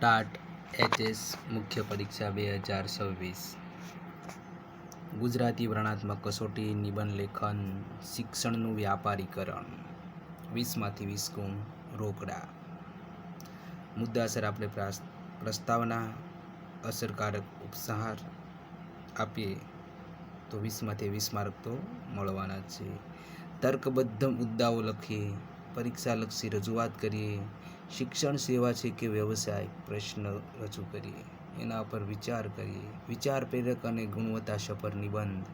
TAT HS મુખ્ય પરીક્ષા 2026 ગુજરાતી વર્ણાત્મક કસોટી નિબંધ લેખન શિક્ષણનું વ્યાપારીકરણ 20માંથી 20 ગુણ રોકડા. મુદ્દાસર આપણે પ્રસ્તાવના અસરકારક ઉપસાર આપીએ તો 20માંથી 20 માર્ક તો મળવાના જ છે. તર્કબદ્ધ મુદ્દાઓ લખીએ, પરીક્ષાલક્ષી રજૂઆત કરીએ, શિક્ષણ સેવા છે કે વ્યવસાય પ્રશ્ન રજૂ કરીએ, એના પર વિચાર કરીએ, વિચાર પ્રેરક અને ગુણવત્તાસભર નિબંધ,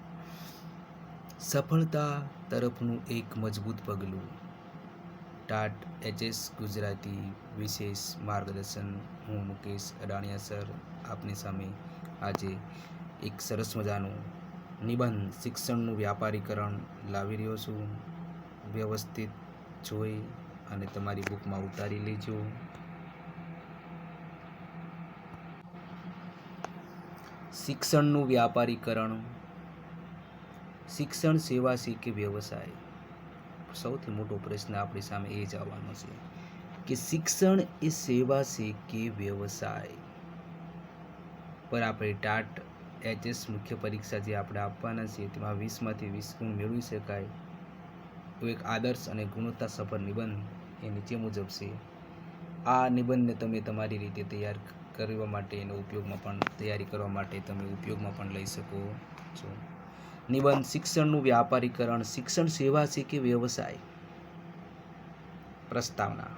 સફળતા તરફનું એક મજબૂત પગલું. ટાટ એચએસ ગુજરાતી વિશેષ માર્ગદર્શન. હું મુકેશ અડાણિયા સર આપની સામે આજે એક સરસ મજાનું નિબંધ શિક્ષણનું વ્યાપારીકરણ લાવી રહ્યો છું. વ્યવસ્થિત જોઈ અને તમારી બુકમાં ઉતારી લેજો. શિક્ષણનું વ્યાપારીકરણ. શિક્ષણ સેવા છે કે વ્યવસાય? સૌથી મોટો પ્રશ્ન આપણી સામે એ જ આવવાનો છે કે શિક્ષણ એ સેવા છે કે વ્યવસાય? પર આપણે ટાટ એચએસ મુખ્ય પરીક્ષા જે આપણે આપવાના છીએ તેમાં 20માંથી 20 ગુણ મેળવી શકાય એવું એક આદર્શ અને ગુણવત્તાસભર નિબંધ એ નીચે મુજબ છે. આ નિબંધને તમે તમારી રીતે તૈયાર કરવા માટે એનો ઉપયોગમાં પણ તૈયારી કરવા માટે તમે ઉપયોગમાં પણ લઈ શકો છો. નિબંધ શિક્ષણનું વ્યાપારીકરણ. શિક્ષણ સેવા છે કે વ્યવસાય? પ્રસ્તાવના.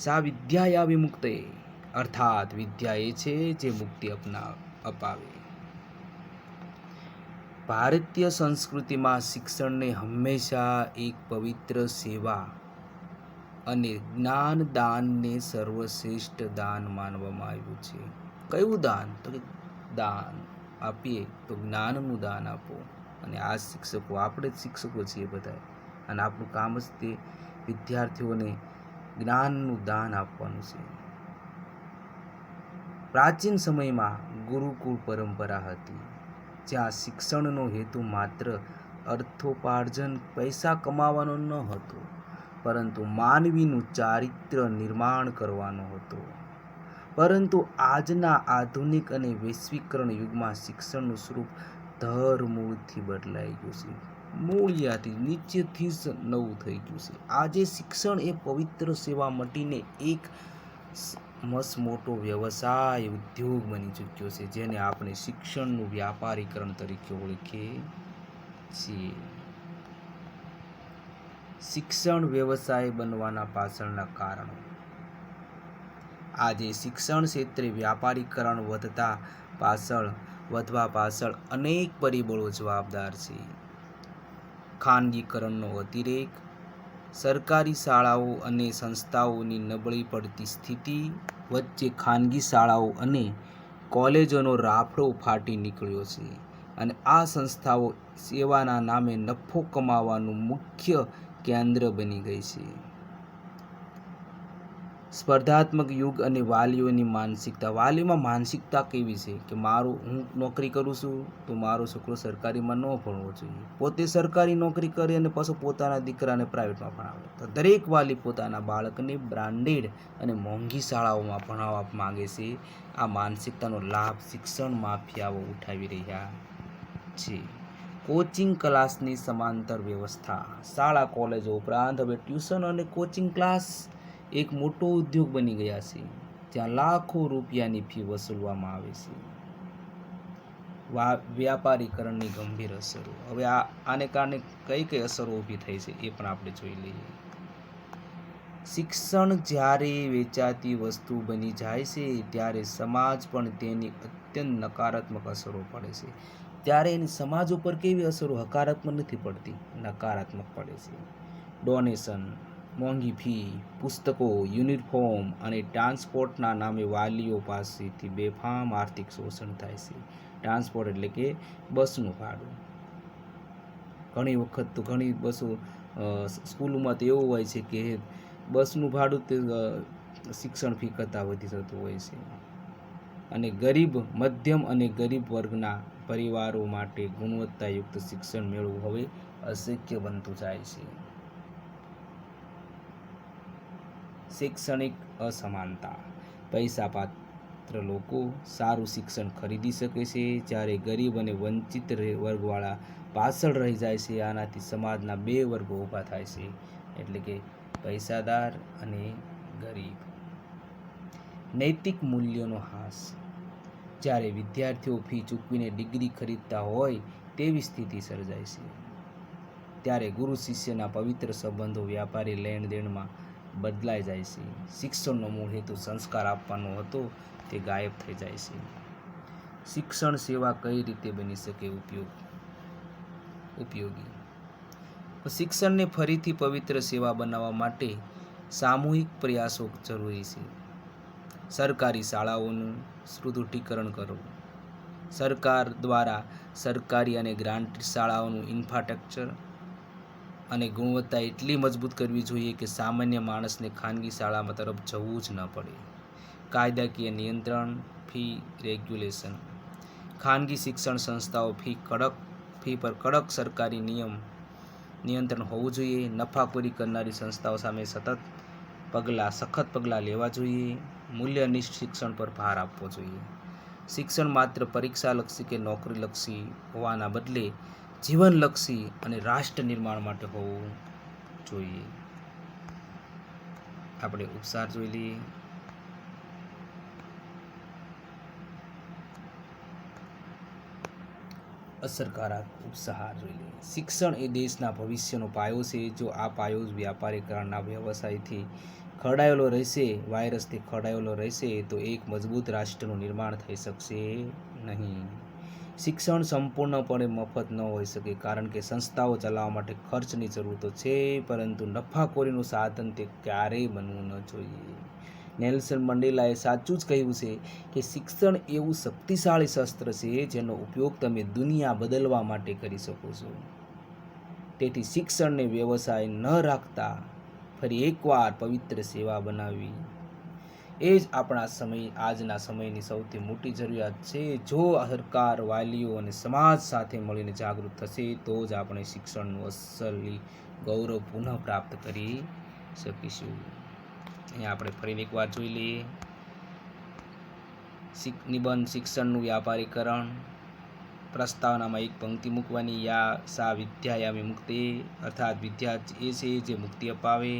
સા વિદ્યાયા વિમુક્તે, અર્થાત વિદ્યા એ છે જે મુક્તિ અપાવે. ભારતીય સંસ્કૃતિમાં શિક્ષણને હંમેશા એક પવિત્ર સેવા અને જ્ઞાનદાનને સર્વશ્રેષ્ઠ દાન માનવામાં આવ્યું છે. કયું દાન? તો કે દાન આપીએ તો જ્ઞાનનું દાન આપો. અને આ શિક્ષકો, આપણે જ શિક્ષકો છીએ બધા, અને આપણું કામ જ તે વિદ્યાર્થીઓને જ્ઞાનનું દાન આપવાનું છે. પ્રાચીન સમયમાં ગુરુકુળ પરંપરા હતી જ્યાં શિક્ષણનો હેતુ માત્ર અર્થોપાર્જન, પૈસા કમાવાનો ન હતો, પરંતુ માનવીનું ચારિત્ર્ય નિર્માણ કરવાનો હતો. પરંતુ આજના આધુનિક અને વૈશ્વિકરણ યુગમાં શિક્ષણનું સ્વરૂપ ધરમૂળથી બદલાઈ ગયું છે. મૂળિયાથી, નીચેથી જ નવું થઈ ગયું છે. આજે શિક્ષણ એ પવિત્ર સેવા મટીને એક મસ્ત મોટો વ્યવસાય, ઉદ્યોગ બની ચૂક્યો છે, જેને આપણે શિક્ષણનું વ્યાપારીકરણ તરીકે ઓળખીએ છીએ. શિક્ષણ વ્યવસાય બનવાના પાછળના કારણો. આજે શિક્ષણ ક્ષેત્રે વ્યાપારીકરણ વધવા પાછળ અનેક પરિબળો જવાબદાર છે. ખાનગીકરણનો અતિરેક, સરકારી શાળાઓ અને સંસ્થાઓની નબળી પડતી સ્થિતિ વચ્ચે ખાનગી શાળાઓ અને કોલેજોનો રાફડો ફાટી નીકળ્યો છે, અને આ સંસ્થાઓ સેવાના નામે નફો કમાવાનું મુખ્ય કેન્દ્ર બની ગઈ છે. સ્પર્ધાત્મક યુગ અને વાલીઓની માનસિકતા. વાલીમાં માનસિકતા કેવી છે કે હું નોકરી કરું છું તો મારો છોકરો સરકારીમાં ન ભણવો જોઈએ. પોતે સરકારી નોકરી કરે અને પાછો પોતાના દીકરાને પ્રાઇવેટમાં ભણાવે. તો દરેક વાલી પોતાના બાળકને બ્રાન્ડેડ અને મોંઘી શાળાઓમાં ભણાવવા માંગે છે. આ માનસિકતાનો લાભ શિક્ષણ માફિયાઓ ઉઠાવી રહ્યા છે. કોચિંગ ક્લાસની સમાંતર વ્યવસ્થા. શાળા કોલેજો ઉપરાંત હવે ટ્યુશન અને કોચિંગ ક્લાસ એક મોટો ઉદ્યોગ બની ગયા છે, જ્યાં લાખો રૂપિયાની ફી વસૂલવામાં આવે છે. વ્યાપારીકરણની ગંભીર અસરો. હવે આને કારણે કઈ અસરો ઊભી થઈ છે એ પણ આપણે જોઈ લઈએ. શિક્ષણ જ્યારે વેચાતી વસ્તુ બની જાય છે ત્યારે સમાજ પણ તેની અત્યંત નકારાત્મક અસરો પડે છે. ત્યારે એની સમાજ ઉપર કેવી અસરો? હકારાત્મક નથી પડતી, નકારાત્મક પડે છે. ડોનેશન, મોંઘી ફી, પુસ્તકો, યુનિફોર્મ અને ટ્રાન્સપોર્ટના નામે વાલીઓ પાસેથી બેફામ આર્થિક શોષણ થાય છે. ટ્રાન્સપોર્ટ એટલે કે બસનું ભાડું. ઘણી વખત તો ઘણી બસો સ્કૂલોમાં તો એવું હોય છે કે બસનું ભાડું તે શિક્ષણ ફી કરતાં વધી જતું હોય છે. અને મધ્યમ અને ગરીબ વર્ગના પરિવારો માટે ગુણવત્તાયુક્ત શિક્ષણ મેળવવું હવે અશક્ય બનતું જાય છે. શૈક્ષણિક અસમાનતા. પૈસા પાત્ર લોકો સારું શિક્ષણ ખરીદી શકે છે, જ્યારે ગરીબ અને વંચિત વર્ગવાળા પાછળ રહી જાય છે. આનાથી સમાજના બે વર્ગો ઊભા થાય છે, એટલે કે પૈસાદાર અને ગરીબ. નૈતિક મૂલ્યોનો હાસ. જ્યારે વિદ્યાર્થીઓ ફી ચૂકવીને ડિગ્રી ખરીદતા હોય તેવી સ્થિતિ સર્જાય છે, ત્યારે ગુરુ શિષ્યના પવિત્ર સંબંધો વ્યાપારી લેણદેણમાં બદલાઈ જાય છે. શિક્ષણનો મૂળ હેતુ સંસ્કાર આપવાનો હતો તે ગાયબ થઈ જાય છે. શિક્ષણ સેવા કઈ રીતે બની શકે ઉપયોગી? શિક્ષણને ફરીથી પવિત્ર સેવા બનાવવા માટે સામૂહિક પ્રયાસો જરૂરી છે. સરકારી શાળાઓનું સુદૃઢીકરણ કરવું. સરકાર દ્વારા સરકારી અને ગ્રાન્ટ શાળાઓનું ઇન્ફ્રાસ્ટ્રક્ચર અને ગુણવત્તા એટલી મજબૂત કરવી જોઈએ કે સામાન્ય માણસને ખાનગી શાળામાં તરફ જવું જ ન પડે. કાયદાકીય નિયંત્રણ, ફી રેગ્યુલેશન. ખાનગી શિક્ષણ સંસ્થાઓ ફી પર કડક સરકારી નિયંત્રણ હોવું જોઈએ. નફાખોરી કરનારી સંસ્થાઓ સામે સખત પગલાં લેવા જોઈએ. મૂલ્યનિષ્ઠ શિક્ષણ પર ભાર આપવો જોઈએ. શિક્ષણ માત્ર પરીક્ષાલક્ષી કે નોકરીલક્ષી હોવાના બદલે જીવનલક્ષી અને રાષ્ટ્ર નિર્માણ માટે હોવું જોઈએ. આપણે ઉપસાર જોઈ લઈએ. અસરકારક ઉપસાર જોઈ લઈએ. શિક્ષણ એ દેશના ભવિષ્યનો પાયો છે. જો આ પાયો વ્યાપારીકરણના વ્યવસાયથી ખરડાયેલો રહેશે, વાયરસથી ખરડાયેલો રહેશે, તો એક મજબૂત રાષ્ટ્રનું નિર્માણ થઈ શકશે નહીં. શિક્ષણ સંપૂર્ણપણે મફત ન હોઈ શકે, કારણ કે સંસ્થાઓ ચલાવવા માટે ખર્ચની જરૂર તો છે, પરંતુ નફાખોરીનું સાધન તે ક્યારેય બનવું ન જોઈએ. નેલ્સન મંડેલાએ સાચું જ કહ્યું છે કે શિક્ષણ એવું શક્તિશાળી શસ્ત્ર છે જેનો ઉપયોગ તમે દુનિયા બદલવા માટે કરી શકો છો. તેથી શિક્ષણને વ્યવસાય ન રાખતા ફરી એકવાર પવિત્ર સેવા બનાવવી એ જ આજના સમયની સૌથી મોટી જરૂરિયાત છે. જો સરકાર, વાલીઓ અને સમાજ સાથે મળીને જાગૃત થશે તો જ આપણે શિક્ષણનું અસલી ગૌરવ પુનઃ પ્રાપ્ત કરી શકીશું. અહીંયા આપણે ફરી એકવાર જોઈ લઈએ. નિબંધ શિક્ષણનું વ્યાપારીકરણ. પ્રસ્તાવનામાં એક પંક્તિ મૂકવાની. સા વિદ્યાયામી મુક્તે, અર્થાત વિદ્યા એ છે જે મુક્તિ અપાવે.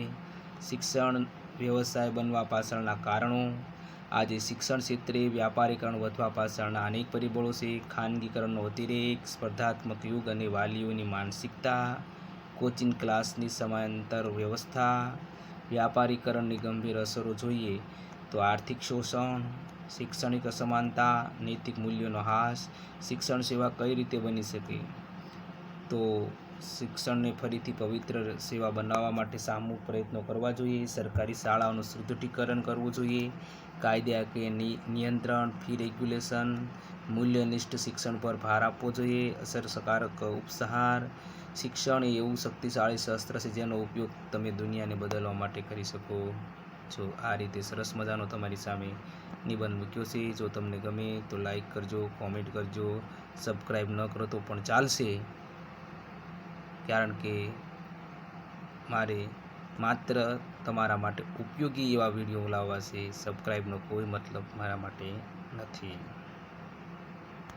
શિક્ષણ વ્યવસાય બનવા પાછળના કારણો. આજે શિક્ષણ ક્ષેત્રે વ્યાપારીકરણ વધવા પાછળના અનેક પરિબળો છે. ખાનગીકરણનો અતિરેક, સ્પર્ધાત્મક યુગ અને વાલીઓની માનસિકતા, કોચિંગ ક્લાસની સમાંતર વ્યવસ્થા. વ્યાપારીકરણની ગંભીર અસરો જોઈએ તો આર્થિક શોષણ, શૈક્ષણિક અસમાનતા, નૈતિક મૂલ્યોનો હાસ. શિક્ષણ સેવા કઈ રીતે બની શકે? તો શિક્ષણને ફરીથી પવિત્ર સેવા બનાવવા માટે સામૂહિક પ્રયત્નો કરવા જોઈએ. સરકારી શાળાઓનું સુદૃઢીકરણ કરવું જોઈએ. કાયદાકીય નિયંત્રણ, ફી રેગ્યુલેશન, મૂલ્યનિષ્ઠ શિક્ષણ પર ભાર આપવો જોઈએ. અસરકારક ઉપસાર. શિક્ષણ એ એવું શક્તિશાળી શસ્ત્ર છે જેનો ઉપયોગ તમે દુનિયાને બદલવા માટે કરી શકો છો. આ રીતે સરસ મજાનો તમારી સામે નિબંધ મૂક્યો છે. જો તમને ગમે તો લાઈક કરજો, કોમેન્ટ કરજો. સબસ્ક્રાઈબ ન કરો તો પણ ચાલશે, કારણ કે મારે માત્ર તમારા માટે ઉપયોગી એવા વિડીયો લાવવા છે. સબસ્ક્રાઈબનો કોઈ મતલબ મારા માટે નથી.